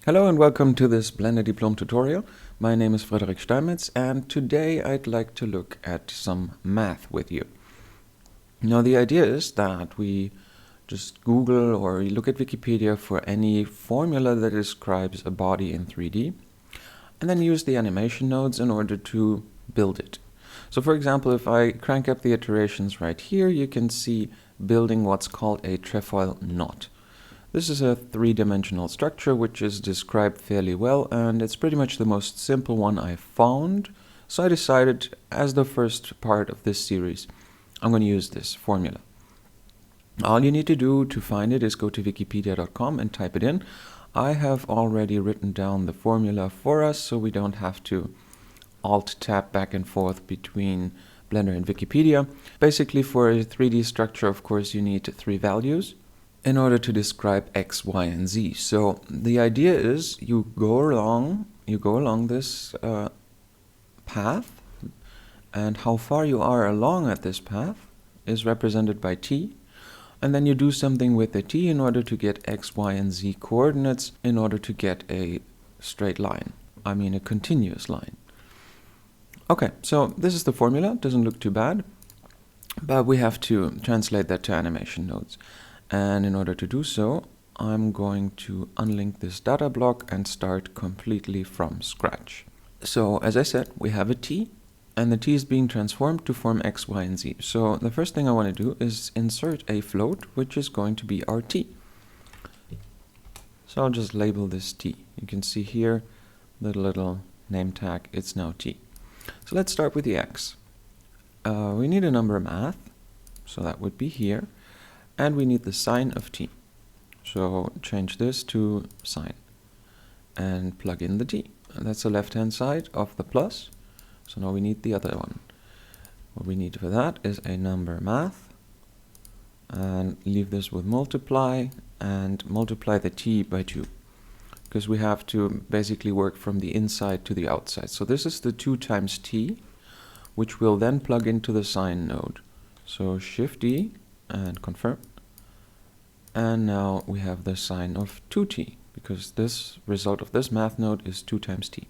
Hello and welcome to this BlenderDiplom tutorial. My name is Frederik Steinmetz and today I'd like to look at some math with you. Now the idea is that we just Google or look at Wikipedia for any formula that describes a body in 3D and then use the animation nodes in order to build it. So for example, if I crank up the iterations right here, you can see building what's called a trefoil knot. This is a three-dimensional structure which is described fairly well, and it's pretty much the most simple one I've found. So I decided, as the first part of this series, I'm going to use this formula. All you need to do to find it is go to wikipedia.com and type it in. I have already written down the formula for us, so we don't have to Alt-tab back and forth between Blender and Wikipedia. Basically, for a 3D structure, of course, you need three values in order to describe X, Y, and Z. So the idea is you go along this path, and how far you are along at this path is represented by T, and then you do something with the T in order to get X, Y, and Z coordinates in order to get a straight line. I mean a continuous line. Okay, so this is the formula. Doesn't look too bad, but we have to translate that to animation nodes. And in order to do so, I'm going to unlink this data block and start completely from scratch. So as I said, we have a T, and the T is being transformed to form X, Y, and Z. So the first thing I want to do is insert a float, which is going to be our T. So I'll just label this T. You can see here the little name tag, it's now T. So let's start with the X. We need a number math, so that would be here. And we need the sign of T. So change this to sign and plug in the T. And that's the left-hand side of the plus. So now we need the other one. What we need for that is a number math, and leave this with multiply and multiply the T by 2. Because we have to basically work from the inside to the outside. So this is the 2 times T, which will then plug into the sign node. So Shift D and confirm, and now we have the sign of 2t, because this result of this math node is 2 times t.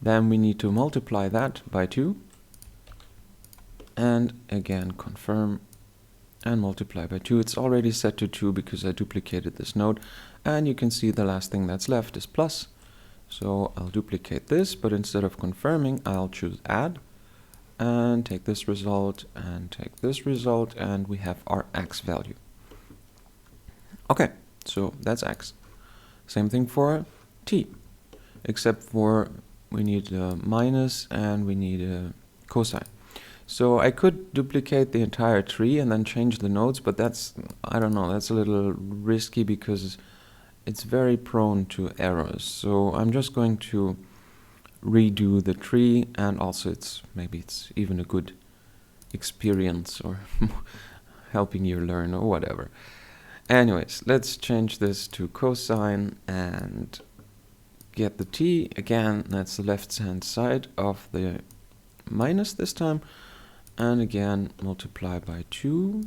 Then we need to multiply that by 2, and again confirm and multiply by 2. It's already set to 2 because I duplicated this node, and you can see the last thing that's left is plus. So I'll duplicate this, but instead of confirming, I'll choose add and take this result and take this result, and we have our X value. Okay, so that's X. Same thing for T, except for we need a minus and we need a cosine. So I could duplicate the entire tree and then change the nodes, but that's, I don't know, that's a little risky because it's very prone to errors. So I'm just going to redo the tree, and also maybe it's even a good experience or helping you learn or whatever. Anyways, let's change this to cosine and get the T. Again, that's the left-hand side of the minus this time, and again multiply by 2.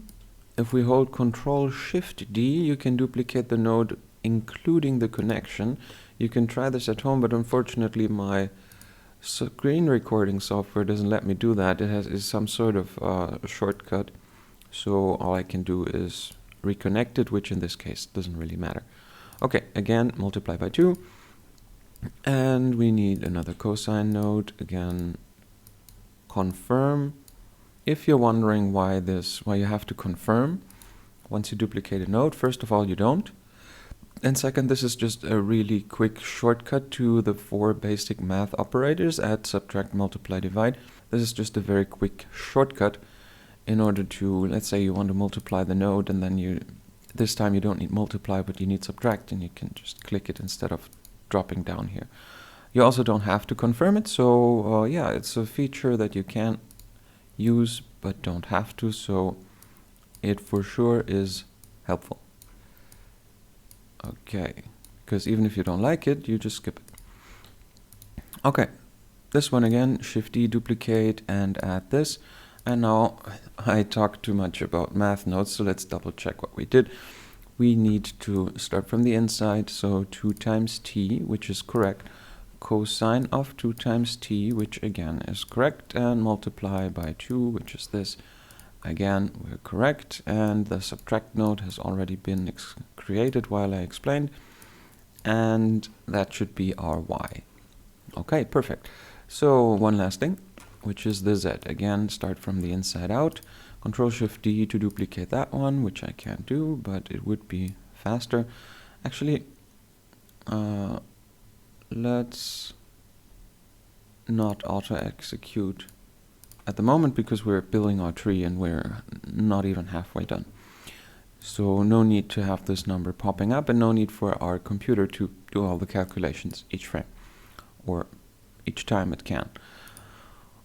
If we hold Control Shift D, you can duplicate the node including the connection. You can try this at home, but unfortunately my screen recording software doesn't let me do that. It is some sort of shortcut, so all I can do is reconnect it, which in this case doesn't really matter. Okay, again multiply by 2, and we need another cosine node. Again confirm. If you're wondering why you have to confirm once you duplicate a node, first of all, you don't. And second, this is just a really quick shortcut to the 4 basic math operators: add, subtract, multiply, divide. This is just a very quick shortcut in order to, let's say you want to multiply the node, and then this time you don't need multiply, but you need subtract, and you can just click it instead of dropping down here. You also don't have to confirm it, so yeah, it's a feature that you can use but don't have to, so it for sure is helpful. Okay, because even if you don't like it, you just skip it. Okay, this one again, Shift D, duplicate and add this. And now I talked too much about math nodes, so let's double check what we did. we need to start from the inside, so 2 times t, which is correct, cosine of 2 times t, which again is correct, and multiply by 2, which is this. Again, we're correct, and the subtract node has already been created while I explained, and that should be our y. Okay, perfect. So one last thing, which is the z. Again, start from the inside out. Control-Shift-D to duplicate that one, which I can't do, but it would be faster. Actually, let's not auto-execute at the moment because we're building our tree and we're not even halfway done. So no need to have this number popping up, and no need for our computer to do all the calculations each frame, or each time it can.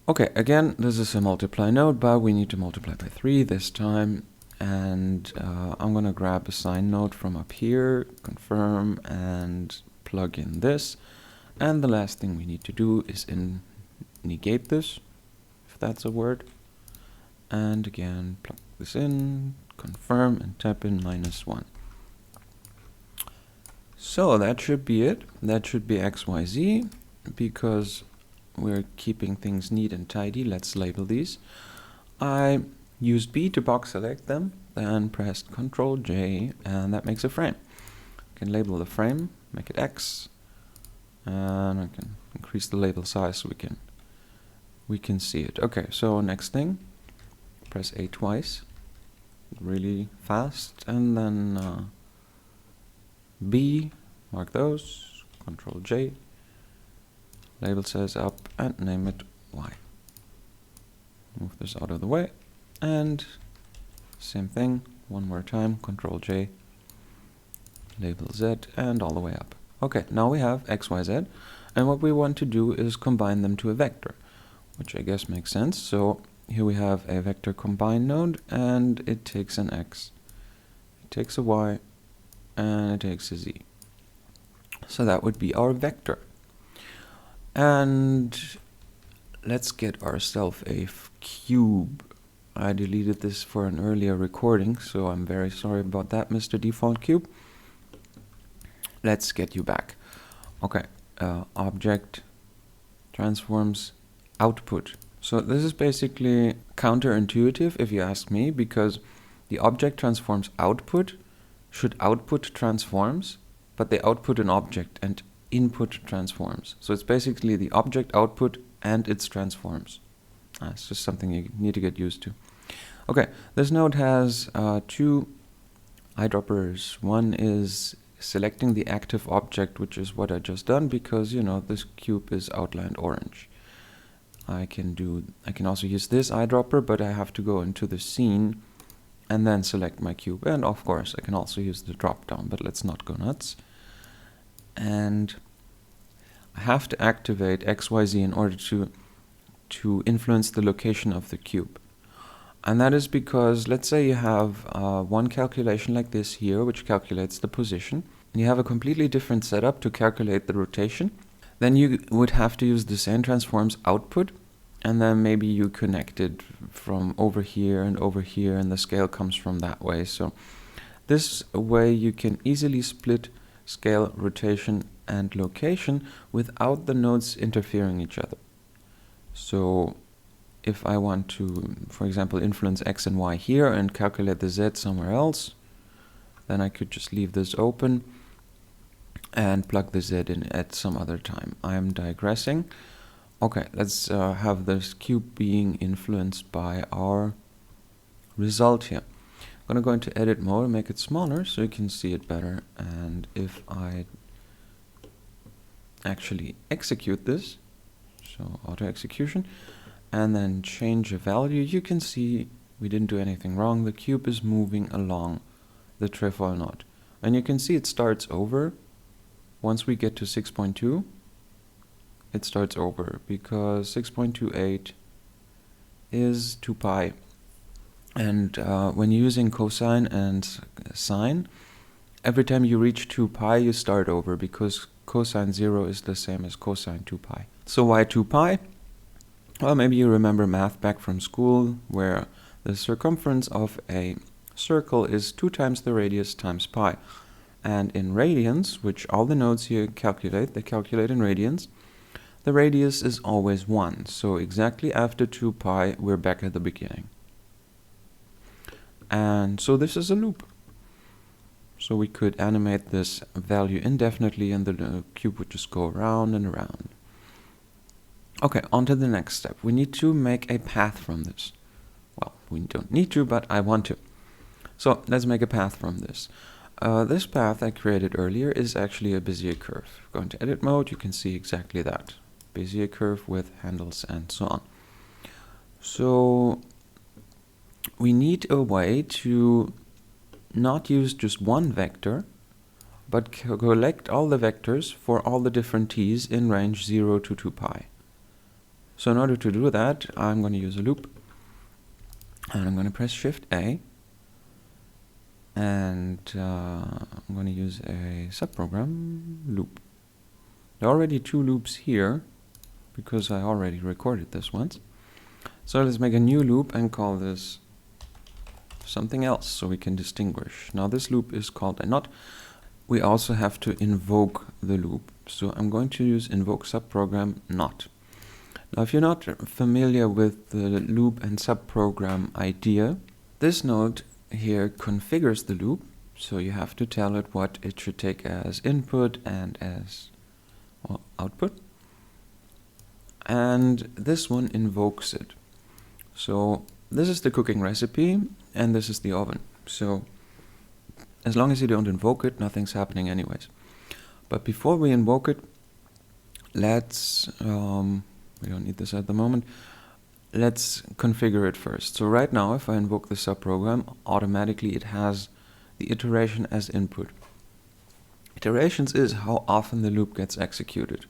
Okay, again, this is a multiply node, but we need to multiply by 3 this time, and I'm gonna grab a sine node from up here, confirm, and plug in this. And the last thing we need to do is negate this, if that's a word. And again, plug this in, confirm, and type in -1. So that should be it. That should be XYZ, because we're keeping things neat and tidy. Let's label these. I used B to box select them, then pressed Ctrl J, and that makes a frame. I can label the frame, make it X, and I can increase the label size so we can see it. Okay, so next thing, press A twice, really fast, and then B, mark those, Ctrl J, label size up, and name it Y. Move this out of the way, and same thing, one more time, Ctrl J, label Z, and all the way up. Okay, now we have X, Y, Z, and what we want to do is combine them to a vector, which I guess makes sense. So here we have a vector combine node, and it takes an X, it takes a Y, and it takes a Z. So that would be our vector. And let's get ourselves a cube. I deleted this for an earlier recording, so I'm very sorry about that, Mr. Default Cube. Let's get you back. Okay, object transforms output. So this is basically counterintuitive if you ask me, because the object transforms output should output transforms, but they output an object and input transforms. So it's basically the object output and its transforms. It's just something you need to get used to. Okay, this node has 2 eyedroppers. One is selecting the active object, which is what I just done, because you know this cube is outlined orange. I can also use this eyedropper, but I have to go into the scene and then select my cube. And of course I can also use the drop down, but let's not go nuts. And I have to activate XYZ in order to influence the location of the cube. And that is because, let's say you have one calculation like this here, which calculates the position, and you have a completely different setup to calculate the rotation. Then you would have to use the same transforms output, and then maybe you connect it from over here, and the scale comes from that way. So this way you can easily split scale, rotation, and location without the nodes interfering each other. So if I want to, for example, influence X and Y here and calculate the Z somewhere else, then I could just leave this open and plug the Z in at some other time. I am digressing. Okay, let's have this cube being influenced by our result here. I'm going to go into edit mode and make it smaller so you can see it better. And if I actually execute this, so auto execution, and then change a value, you can see we didn't do anything wrong. The cube is moving along the trefoil node. And you can see it starts over. Once we get to 6.2, it starts over because 6.28 is 2 pi. And when you're using cosine and sine, every time you reach 2 pi, you start over because cosine 0 is the same as cosine 2 pi. So why 2 pi? Well, maybe you remember math back from school where the circumference of a circle is 2 times the radius times pi. And in radians, which all the nodes here calculate, they calculate in radians, the radius is always 1. So exactly after 2 pi, we're back at the beginning. And so this is a loop. So we could animate this value indefinitely, and the cube would just go around and around. Okay, on to the next step. We need to make a path from this. Well, we don't need to, but I want to. So let's make a path from this. This path I created earlier is actually a Bezier curve. Go into edit mode, you can see exactly that. Bezier curve with handles and so on. So we need a way to not use just one vector, but collect all the vectors for all the different t's in range 0 to 2 pi. So in order to do that, I'm going to use a loop, and I'm going to press Shift A, and I'm going to use a subprogram loop. There are already 2 loops here, because I already recorded this once. So let's make a new loop and call this something else so we can distinguish. Now this loop is called a not. We also have to invoke the loop. So I'm going to use invoke subprogram not. Now if you're not familiar with the loop and subprogram idea, this node here configures the loop. So you have to tell it what it should take as input and as output. And this one invokes it. So this is the cooking recipe, and this is the oven. So as long as you don't invoke it, nothing's happening anyways. But before we invoke it, let's, we don't need this at the moment, let's configure it first. So right now, if I invoke the subprogram, automatically it has the iteration as input. Iterations is how often the loop gets executed.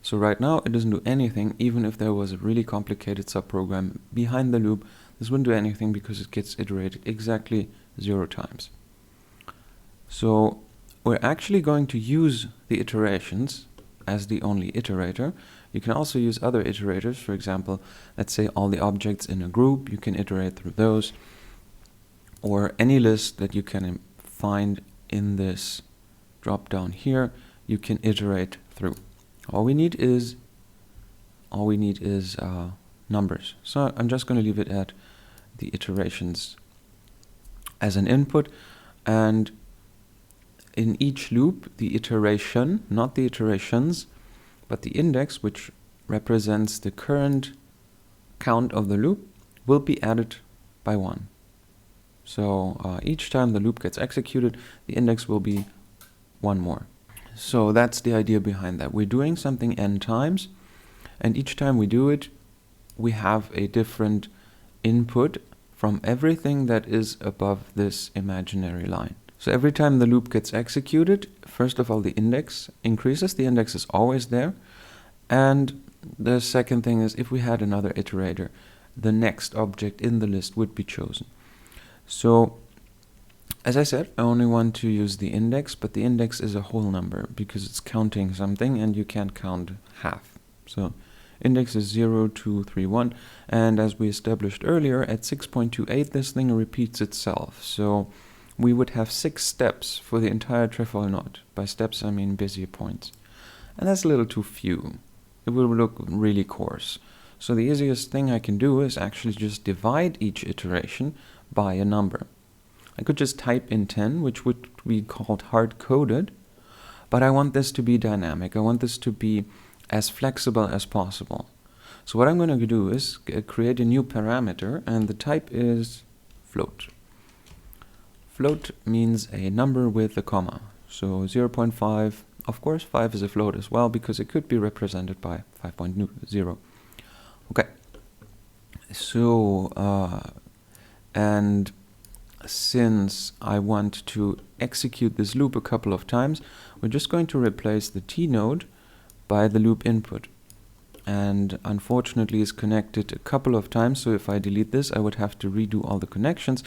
So right now it doesn't do anything, even if there was a really complicated subprogram behind the loop. This wouldn't do anything because it gets iterated exactly 0 times. So we're actually going to use the iterations as the only iterator. You can also use other iterators. For example, let's say all the objects in a group, you can iterate through those, or any list that you can find in this drop down here, you can iterate through. All we need is numbers. So I'm just going to leave it at the iterations as an input, and in each loop the iteration, not the iterations, but the index, which represents the current count of the loop, will be added by 1. So each time the loop gets executed, the index will be 1 more. So that's the idea behind that. We're doing something n times, and each time we do it, we have a different input from everything that is above this imaginary line. So every time the loop gets executed, first of all the index increases. The index is always there. And the second thing is, if we had another iterator, the next object in the list would be chosen. So as I said, I only want to use the index, but the index is a whole number because it's counting something, and you can't count half. So index is 0, 2, 3, 1, and as we established earlier, at 6.28 this thing repeats itself. So we would have 6 steps for the entire trefoil knot. By steps I mean Bezier points. And that's a little too few. It will look really coarse. So the easiest thing I can do is actually just divide each iteration by a number. I could just type in 10, which would be called hard-coded, but I want this to be dynamic. I want this to be as flexible as possible. So what I'm going to do is create a new parameter, and the type is float. Float means a number with a comma. So 0.5, of course 5 is a float as well, because it could be represented by 5.0. Okay. So, and since I want to execute this loop a couple of times, we're just going to replace the T node by the loop input. And unfortunately it's connected a couple of times, so if I delete this I would have to redo all the connections,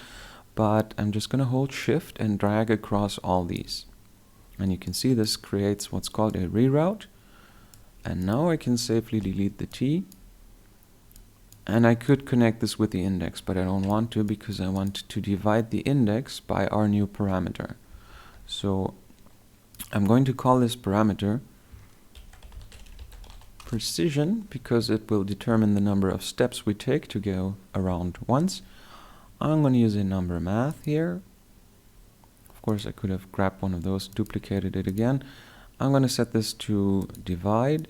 but I'm just going to hold shift and drag across all these. And you can see this creates what's called a reroute. And now I can safely delete the T And I could connect this with the index, but I don't want to because I want to divide the index by our new parameter. So I'm going to call this parameter precision because it will determine the number of steps we take to go around once. I'm going to use a number math here. Of course, I could have grabbed one of those, duplicated it again. I'm going to set this to divide,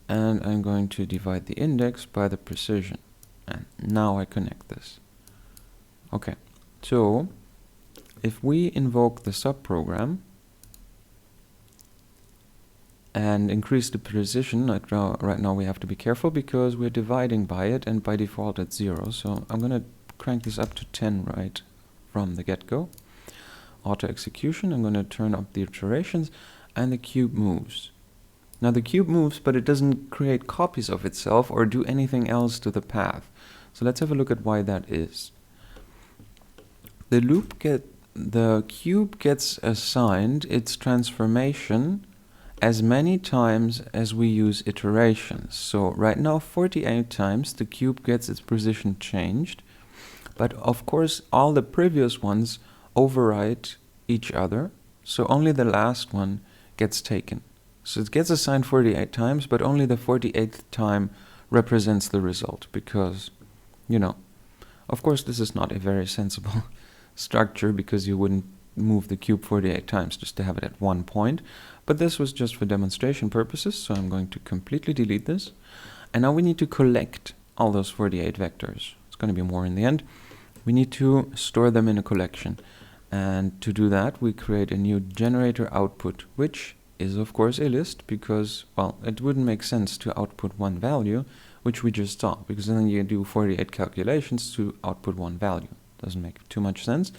and I'm going to divide the index by the precision. And now I connect this. Okay, so if we invoke the subprogram and increase the precision, right now we have to be careful because we're dividing by it, and by default it's 0. So I'm going to crank this up to 10 right from the get-go. Auto execution, I'm going to turn up the iterations, and the cube moves. Now the cube moves, but it doesn't create copies of itself or do anything else to the path. So let's have a look at why that is. The cube gets assigned its transformation as many times as we use iterations. So right now 48 times the cube gets its position changed, but of course all the previous ones override each other, so only the last one gets taken. So it gets assigned 48 times, but only the 48th time represents the result, because, you know, of course this is not a very sensible structure, because you wouldn't move the cube 48 times just to have it at one point. But this was just for demonstration purposes, so I'm going to completely delete this. And now we need to collect all those 48 vectors. It's going to be more in the end. We need to store them in a collection. And to do that, we create a new generator output, which is of course a list, because, well, it wouldn't make sense to output one value, which we just saw, because then you do 48 calculations to output one value. Doesn't make too much sense.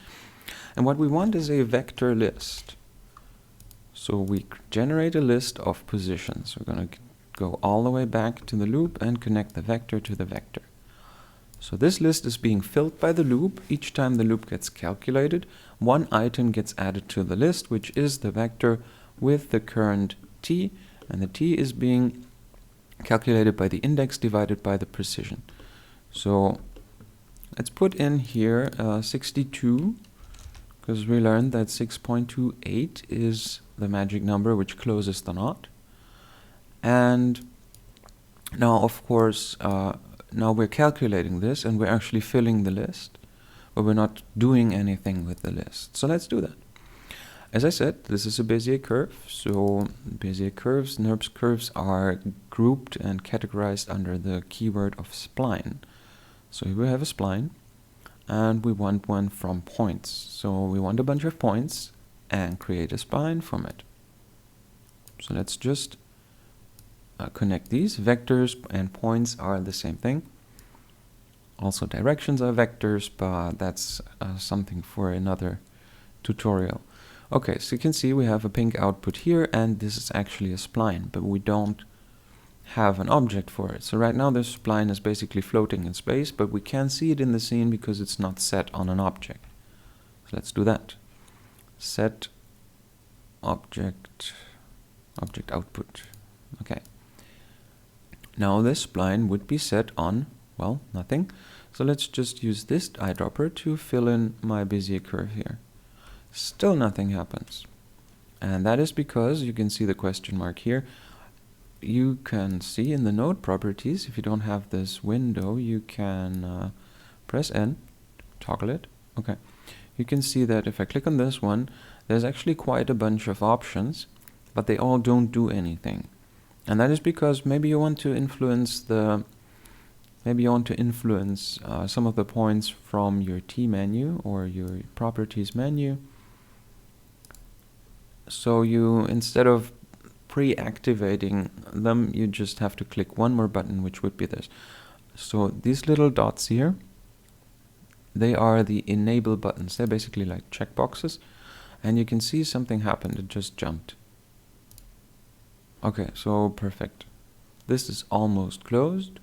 And what we want is a vector list. So we generate a list of positions. We're going to go all the way back to the loop and connect the vector to the vector. So this list is being filled by the loop. Each time the loop gets calculated, one item gets added to the list, which is the vector with the current t, and the t is being calculated by the index divided by the precision. So let's put in here 62, because we learned that 6.28 is the magic number which closes the knot. And now, of course, now we're calculating this and we're actually filling the list, but we're not doing anything with the list. So let's do that. As I said, this is a Bezier curve. So Bezier curves, NURBS curves are grouped and categorized under the keyword of spline. So here we have a spline, and we want one from points. So we want a bunch of points and create a spline from it. So let's just connect these. Vectors and points are the same thing. Also directions are vectors, but that's something for another tutorial. Okay, so you can see we have a pink output here, and this is actually a spline, but we don't have an object for it. So right now this spline is basically floating in space, but we can't see it in the scene because it's not set on an object. So let's do that. Set object output. Okay. Now this spline would be set on, well, nothing. So let's just use this eyedropper to fill in my Bezier curve here. Still nothing happens. And that is because you can see the question mark here. You can see in the node properties, if you don't have this window, you can press N, toggle it. Okay. You can see that if I click on this one, there's actually quite a bunch of options, but they all don't do anything. And that is because maybe you want to influence some of the points from your T menu or your properties menu. So you, instead of pre-activating them, you just have to click one more button, which would be this. So these little dots here, they are the enable buttons. They're basically like checkboxes, and you can see something happened. It just jumped. Okay, so perfect. This is almost closed.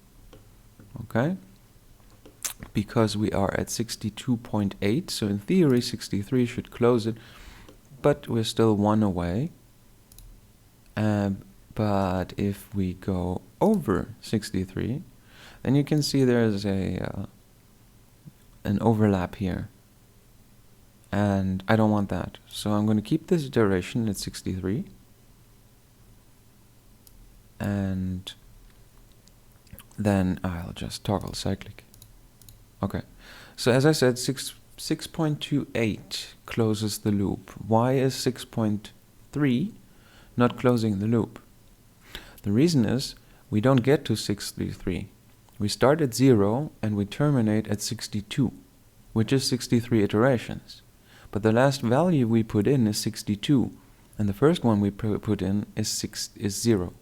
Okay, because we are at 62.8, so in theory 63 should close it, but we're still one away. But if we go over 63, then you can see there's an overlap here. And I don't want that. So I'm going to keep this duration at 63. And then I'll just toggle cyclic. Okay. So as I said, 6.28 closes the loop. Why is 6.3 not closing the loop? The reason is we don't get to 633. We start at 0 and we terminate at 62, which is 63 iterations. But the last value we put in is 62, and the first one we put in is 0.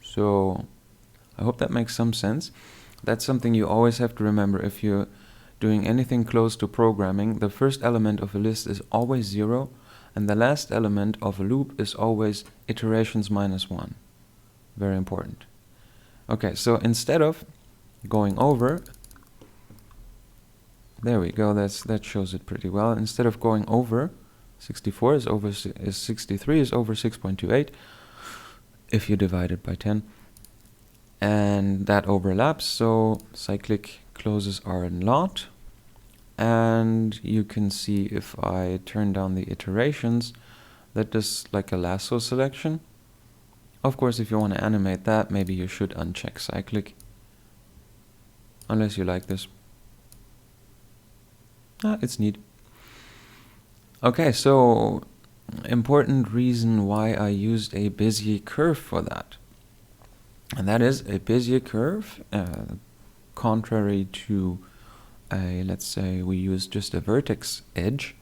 So I hope that makes some sense. That's something you always have to remember if you're doing anything close to programming. The first element of a list is always 0, and the last element of a loop is always iterations minus 1. Very important. Okay, so instead of going over, there we go, that shows it pretty well. Instead of going over 64 is 63 is over 6.28 if you divide it by 10. And that overlaps, so cyclic closes are not. And you can see if I turn down the iterations, that does like a lasso selection. Of course, if you want to animate that, maybe you should uncheck cyclic. Unless you like this. It's neat. Okay, so important reason why I used a Bezier curve for that. And that is a Bezier curve, contrary to let's say we use just a vertex edge.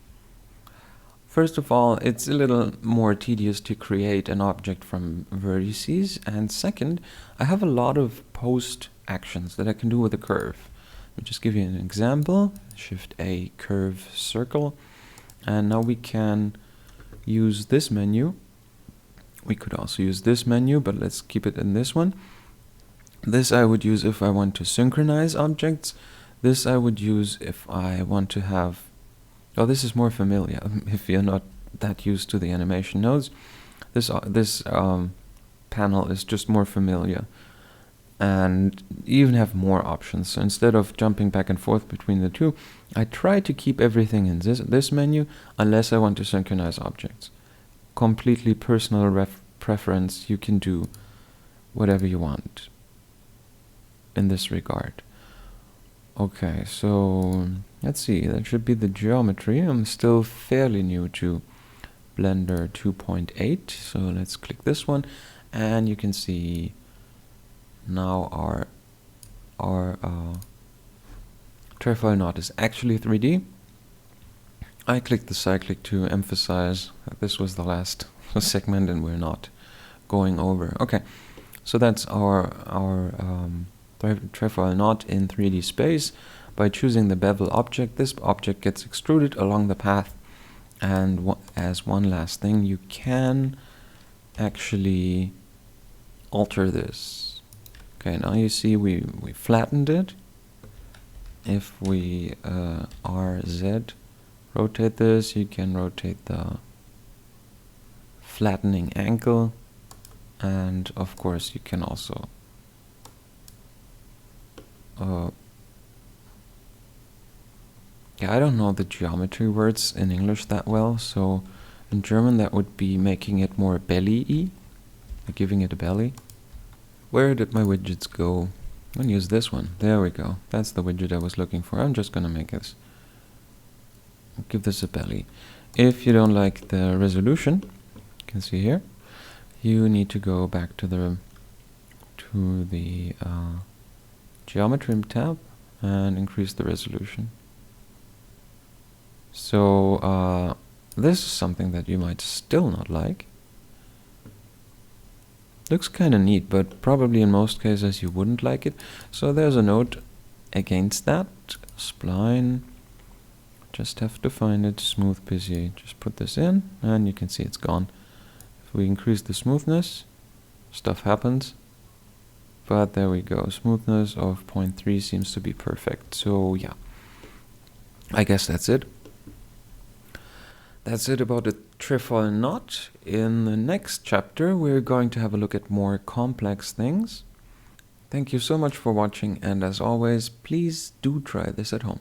First of all, it's a little more tedious to create an object from vertices, and second, I have a lot of post actions that I can do with a curve. I'll just give you an example. Shift A, curve, circle, and now we can use this menu. We could also use this menu, but let's keep it in this one. This I would use if I want to synchronize objects. This I would use if I want to have... Oh, this is more familiar if you're not that used to the animation nodes. This panel is just more familiar. And even have more options. So instead of jumping back and forth between the two, I try to keep everything in this menu unless I want to synchronize objects. Completely personal preference. You can do whatever you want in this regard. Okay, so let's see, that should be the geometry. I'm still fairly new to Blender 2.8, so let's click this one, and you can see now our trefoil knot is actually 3D. I clicked the cyclic to emphasize that this was the last segment and we're not going over. Okay, so that's our trefoil knot in 3D space. By choosing the bevel object, this object gets extruded along the path. And as one last thing, you can actually alter this. Okay, now you see we flattened it. If we RZ rotate this, you can rotate the flattening angle, and of course you can also yeah, I don't know the geometry words in English that well, so in German that would be making it more belly-y, like giving it a belly. Where did my widgets go? I'm gonna use this one. There we go. That's the widget I was looking for. I'm just gonna make this. Give this a belly. If you don't like the resolution, you can see here, you need to go back to the geometry tab and increase the resolution. So this is something that you might still not like. Looks kind of neat, but probably in most cases you wouldn't like it. So there's a note against that. Spline. Just have to find it. Smooth Bezier. Just put this in and you can see it's gone. If we increase the smoothness, stuff happens. But there we go. Smoothness of 0.3 seems to be perfect. So yeah, I guess that's it. That's it about the trefoil knot. In the next chapter, we're going to have a look at more complex things. Thank you so much for watching, and as always, please do try this at home.